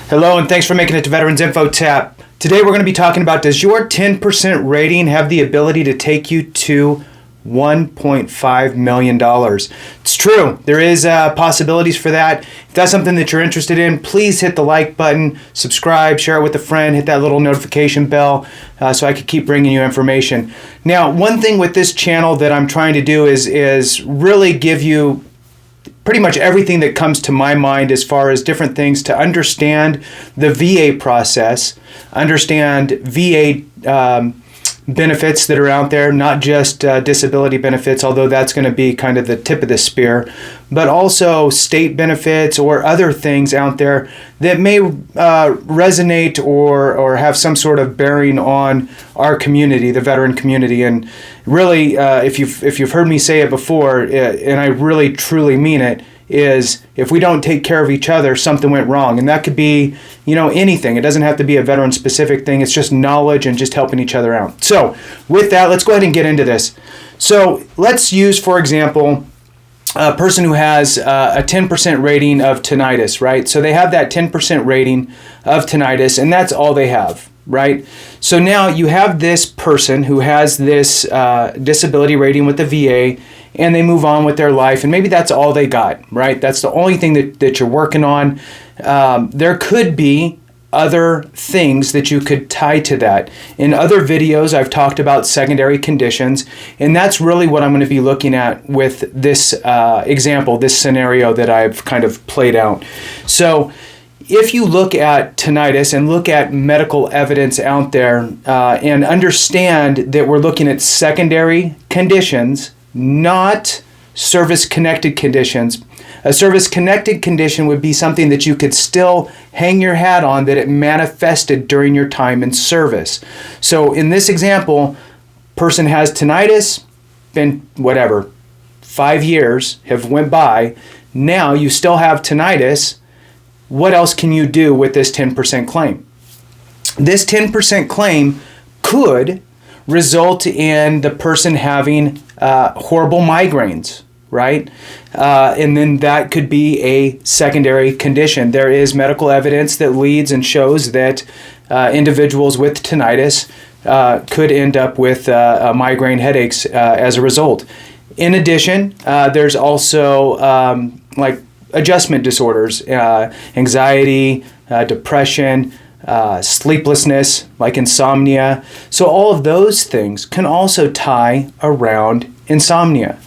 Hello, and thanks for making it to Veterans Info Tap. Today we're going to be talking about, does your 10% rating have the ability to take you to $1.5 million? It's true. There is possibilities for that. If that's something that you're interested in, please hit the like button, subscribe, share it with a friend, hit that little notification bell so I can keep bringing you information. Now, one thing with this channel that I'm trying to do is really give you pretty much everything that comes to my mind as far as different things to understand the VA process, understand VA benefits that are out there, not just disability benefits, although that's going to be kind of the tip of the spear, but also state benefits or other things out there that may resonate or have some sort of bearing on our community, the veteran community. And really, if you've heard me say it before, and I really truly mean it, is if we don't take care of each other, something went wrong. And that could be, anything. It doesn't have to be a veteran specific thing. It's just knowledge and just helping each other out. So with that, let's go ahead and get into this. So let's use, for example, a person who has a 10% rating of tinnitus, right? So they have that 10% rating of tinnitus, and that's all they have, right? So now you have this person who has this disability rating with the VA, and they move on with their life, and maybe that's all they got, right? That's the only thing that you're working on. There could be other things that you could tie to that. In other videos, I've talked about secondary conditions, and that's really what I'm going to be looking at with this example, this scenario that I've kind of played out. So if you look at tinnitus and look at medical evidence out there and understand that we're looking at secondary conditions, not service-connected conditions. A service-connected condition would be something that you could still hang your hat on, that it manifested during your time in service. So in this example, person has tinnitus, been 5 years have went by. Now you still have tinnitus. What else can you do with this 10% claim? This 10% claim could result in the person having horrible migraines, right? And then that could be a secondary condition. There is medical evidence that leads and shows that individuals with tinnitus could end up with migraine headaches as a result. In addition, there's also like adjustment disorders, anxiety, depression, sleeplessness, like insomnia. So all of those things can also tie around insomnia.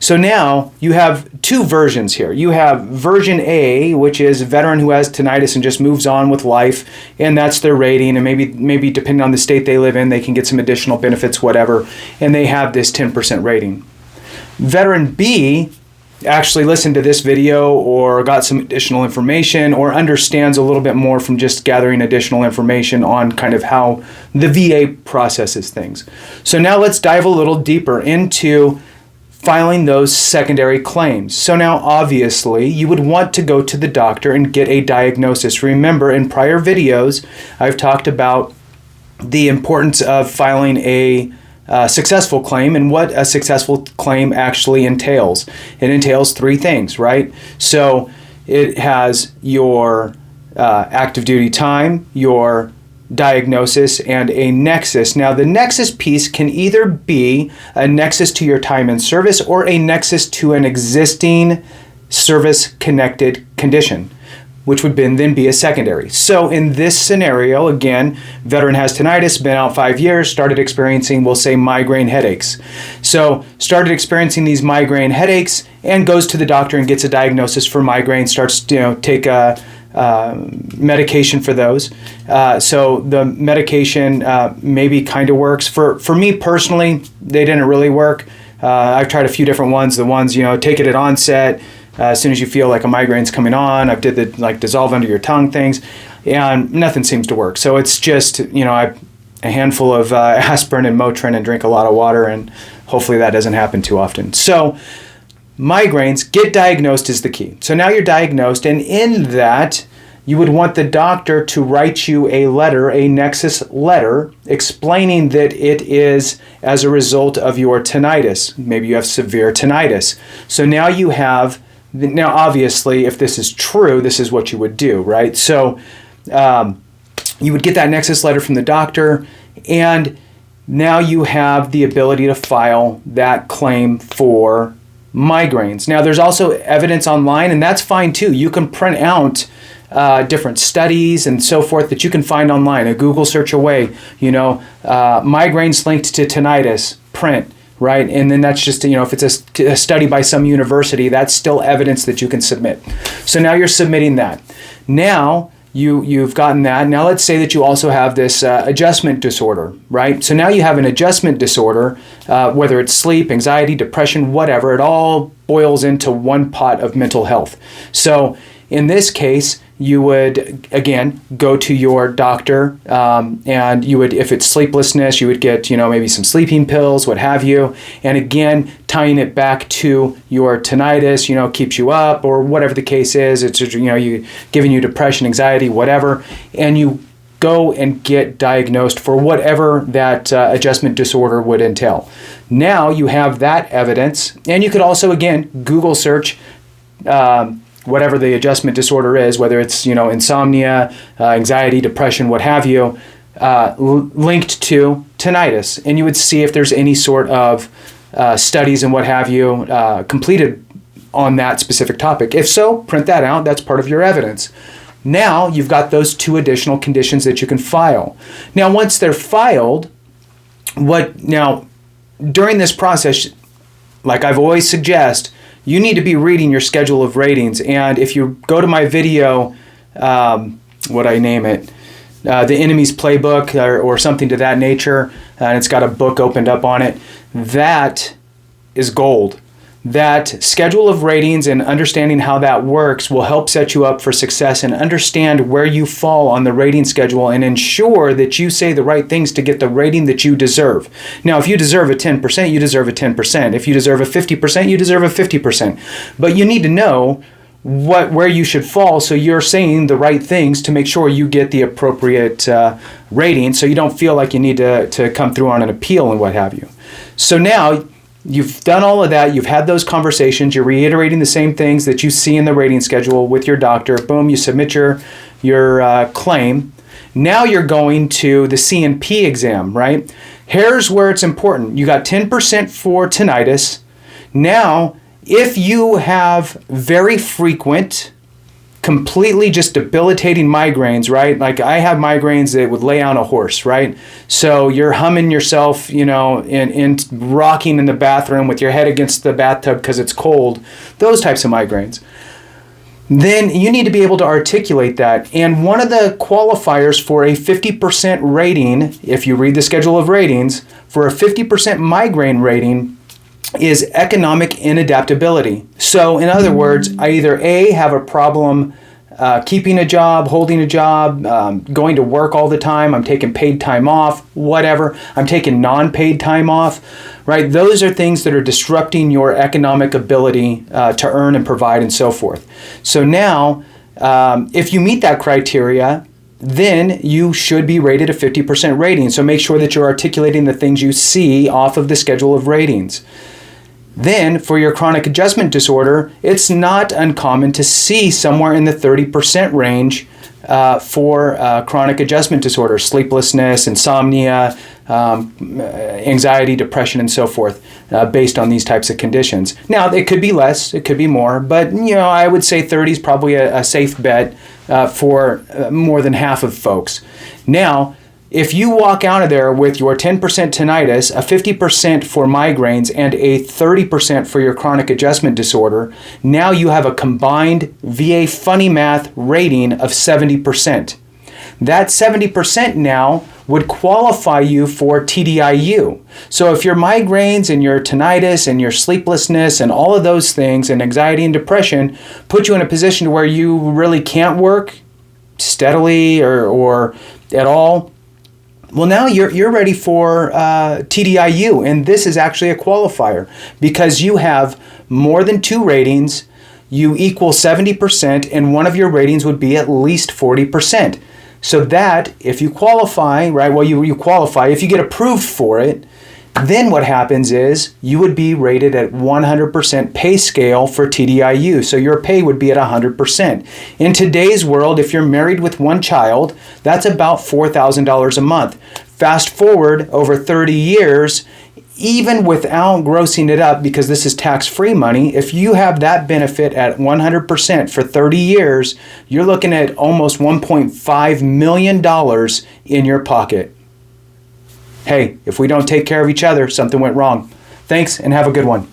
So now you have two versions here. You have version A, which is a veteran who has tinnitus and just moves on with life, and that's their rating, and maybe depending on the state they live in, they can get some additional benefits, whatever, and they have this 10% rating. Veteran B actually listened to this video or got some additional information or understands a little bit more from just gathering additional information on kind of how the VA processes things. So now let's dive a little deeper into filing those secondary claims. So now obviously you would want to go to the doctor and get a diagnosis. Remember, in prior videos I've talked about the importance of filing a successful claim and what a successful claim actually entails. It entails three things, right? So it has your active duty time, your diagnosis, and a nexus. Now the nexus piece can either be a nexus to your time in service or a nexus to an existing service-connected condition, which would then be a secondary. So in this scenario, again, veteran has tinnitus, been out 5 years, started experiencing, we'll say, migraine headaches. So started experiencing these migraine headaches and goes to the doctor and gets a diagnosis for migraine, starts to take a medication for those. So the medication maybe kind of works. For me personally, they didn't really work. I've tried a few different ones. The ones, take it at onset, as soon as you feel like a migraine's coming on. I've did the dissolve under your tongue things, and nothing seems to work. So it's just, a handful of aspirin and Motrin and drink a lot of water, and hopefully that doesn't happen too often. So migraines, get diagnosed is the key. So now you're diagnosed, and in that, you would want the doctor to write you a letter, a Nexus letter, explaining that it is as a result of your tinnitus. Maybe you have severe tinnitus. So now Now, obviously, if this is true, this is what you would do, right? So you would get that Nexus letter from the doctor, and now you have the ability to file that claim for migraines. Now, there's also evidence online, and that's fine too. You can print out different studies and so forth that you can find online, a Google search away, migraines linked to tinnitus, print, right? And then that's just, if it's a study by some university, that's still evidence that you can submit. So now you're submitting that. Now, you've gotten that. Now let's say that you also have this adjustment disorder, right? So now you have an adjustment disorder, whether it's sleep, anxiety, depression, whatever, it all boils into one pot of mental health. So in this case, you would, again, go to your doctor, and you would, if it's sleeplessness, you would get, maybe some sleeping pills, what have you. And again, tying it back to your tinnitus, keeps you up, or whatever the case is. It's, you giving you depression, anxiety, whatever. And you go and get diagnosed for whatever that adjustment disorder would entail. Now you have that evidence, and you could also, again, Google search whatever the adjustment disorder is, whether it's, insomnia, anxiety, depression, what have you, linked to tinnitus. And you would see if there's any sort of studies and what have you completed on that specific topic. If so, print that out. That's part of your evidence. Now you've got those two additional conditions that you can file. Now, once they're filed, during this process, like I've always suggest, you need to be reading your schedule of ratings. And if you go to my video, what I name it, The Enemy's Playbook or something to that nature, and it's got a book opened up on it, that is gold. That schedule of ratings and understanding how that works will help set you up for success and understand where you fall on the rating schedule and ensure that you say the right things to get the rating that you deserve. Now, if you deserve a 10%, you deserve a 10%. If you deserve a 50%, you deserve a 50%. But you need to know where you should fall so you're saying the right things to make sure you get the appropriate rating, so you don't feel like you need to come through on an appeal and what have you. So now, you've done all of that. You've had those conversations. You're reiterating the same things that you see in the rating schedule with your doctor. Boom, you submit your claim. Now you're going to the C&P exam, right? Here's where it's important. You got 10% for tinnitus. Now, if you have very frequent, completely just debilitating migraines, right? Like I have migraines that would lay on a horse, right? So you're humming yourself, in rocking in the bathroom with your head against the bathtub because it's cold, those types of migraines. Then you need to be able to articulate that. And one of the qualifiers for a 50% rating, if you read the schedule of ratings, for a 50% migraine rating is economic inadaptability. So in other words, I either A, have a problem keeping a job, holding a job, going to work all the time, I'm taking paid time off, whatever, I'm taking non-paid time off, right? Those are things that are disrupting your economic ability to earn and provide and so forth. So now, if you meet that criteria, then you should be rated a 50% rating. So make sure that you're articulating the things you see off of the schedule of ratings. Then, for your chronic adjustment disorder, it's not uncommon to see somewhere in the 30% range for chronic adjustment disorder, sleeplessness, insomnia, anxiety, depression, and so forth, based on these types of conditions. Now, it could be less, it could be more, but I would say 30 is probably a safe bet for more than half of folks. Now, if you walk out of there with your 10% tinnitus, a 50% for migraines, and a 30% for your chronic adjustment disorder, now you have a combined VA funny math rating of 70%. That 70% now would qualify you for TDIU. So if your migraines and your tinnitus and your sleeplessness and all of those things and anxiety and depression put you in a position where you really can't work steadily or at all, well, now you're ready for TDIU, and this is actually a qualifier because you have more than 2 ratings, you equal 70%, and one of your ratings would be at least 40%. So that, if you qualify, right, well, you qualify, if you get approved for it, Then what happens is you would be rated at 100% pay scale for TDIU. So your pay would be at 100%. In today's world, if you're married with one child, that's about $4,000 a month. Fast forward over 30 years, even without grossing it up, because this is tax-free money, if you have that benefit at 100% for 30 years, you're looking at almost $1.5 million in your pocket. Hey, if we don't take care of each other, something went wrong. Thanks and have a good one.